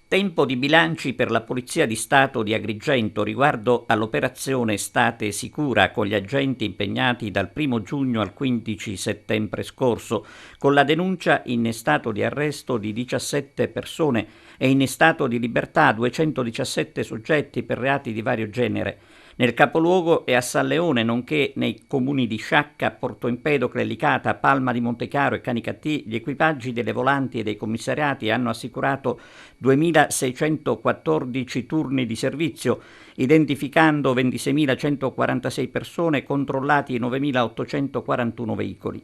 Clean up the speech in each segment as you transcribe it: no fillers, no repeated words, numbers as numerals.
Tempo di bilanci per la Polizia di Stato di Agrigento riguardo all'operazione Estate Sicura con gli agenti impegnati dal 1 giugno al 15 settembre scorso, con la denuncia in stato di arresto di 17 persone e in stato di libertà 217 soggetti per reati di vario genere. Nel capoluogo e a San Leone, nonché nei comuni di Sciacca, Porto Empedocle, Licata, Palma di Montechiaro e Canicattì, gli equipaggi delle volanti e dei commissariati hanno assicurato 2.614 turni di servizio, identificando 26.146 persone e controllati 9.841 veicoli.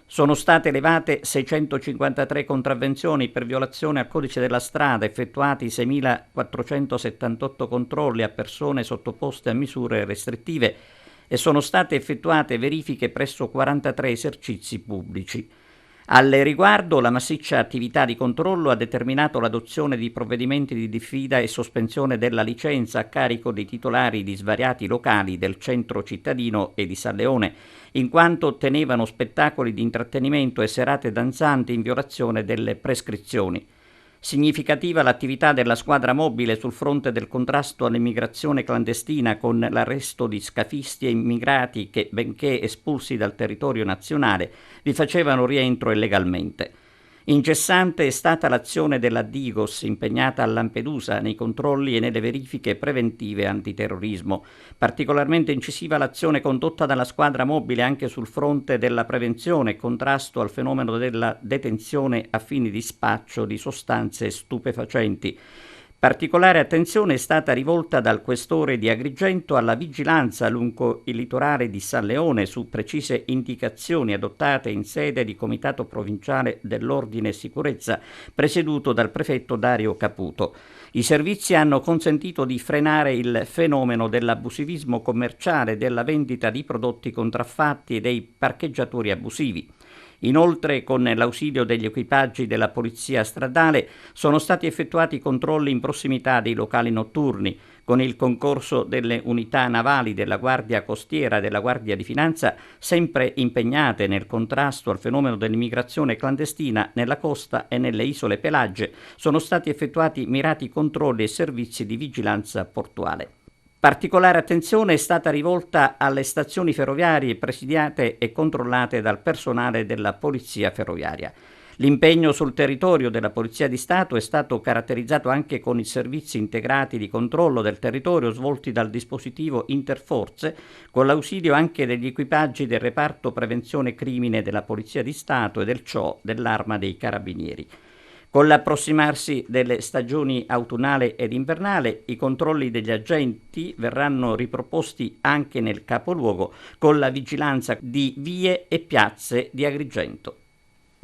Sono state elevate 653 contravvenzioni per violazione al codice della strada, effettuati 6.478 controlli a persone sottoposte a misure restrittive e sono state effettuate verifiche presso 43 esercizi pubblici. Al riguardo, la massiccia attività di controllo ha determinato l'adozione di provvedimenti di diffida e sospensione della licenza a carico dei titolari di svariati locali del centro cittadino e di San Leone, in quanto tenevano spettacoli di intrattenimento e serate danzanti in violazione delle prescrizioni. Significativa l'attività della squadra mobile sul fronte del contrasto all'immigrazione clandestina, con l'arresto di scafisti e immigrati che, benché espulsi dal territorio nazionale, vi facevano rientro illegalmente. Incessante è stata l'azione della Digos impegnata a Lampedusa nei controlli e nelle verifiche preventive antiterrorismo. Particolarmente incisiva l'azione condotta dalla squadra mobile anche sul fronte della prevenzione e contrasto al fenomeno della detenzione a fini di spaccio di sostanze stupefacenti. Particolare attenzione è stata rivolta dal questore di Agrigento alla vigilanza lungo il litorale di San Leone su precise indicazioni adottate in sede di Comitato Provinciale dell'Ordine e Sicurezza, presieduto dal prefetto Dario Caputo. I servizi hanno consentito di frenare il fenomeno dell'abusivismo commerciale e della vendita di prodotti contraffatti e dei parcheggiatori abusivi. Inoltre, con l'ausilio degli equipaggi della Polizia Stradale, sono stati effettuati controlli in prossimità dei locali notturni. Con il concorso delle unità navali della Guardia Costiera e della Guardia di Finanza, sempre impegnate nel contrasto al fenomeno dell'immigrazione clandestina nella costa e nelle isole Pelagie, sono stati effettuati mirati controlli e servizi di vigilanza portuale. Particolare attenzione è stata rivolta alle stazioni ferroviarie presidiate e controllate dal personale della Polizia Ferroviaria. L'impegno sul territorio della Polizia di Stato è stato caratterizzato anche con i servizi integrati di controllo del territorio svolti dal dispositivo Interforze, con l'ausilio anche degli equipaggi del reparto prevenzione crimine della Polizia di Stato e del CIO dell'Arma dei Carabinieri. Con l'approssimarsi delle stagioni autunnale ed invernale, i controlli degli agenti verranno riproposti anche nel capoluogo con la vigilanza di vie e piazze di Agrigento.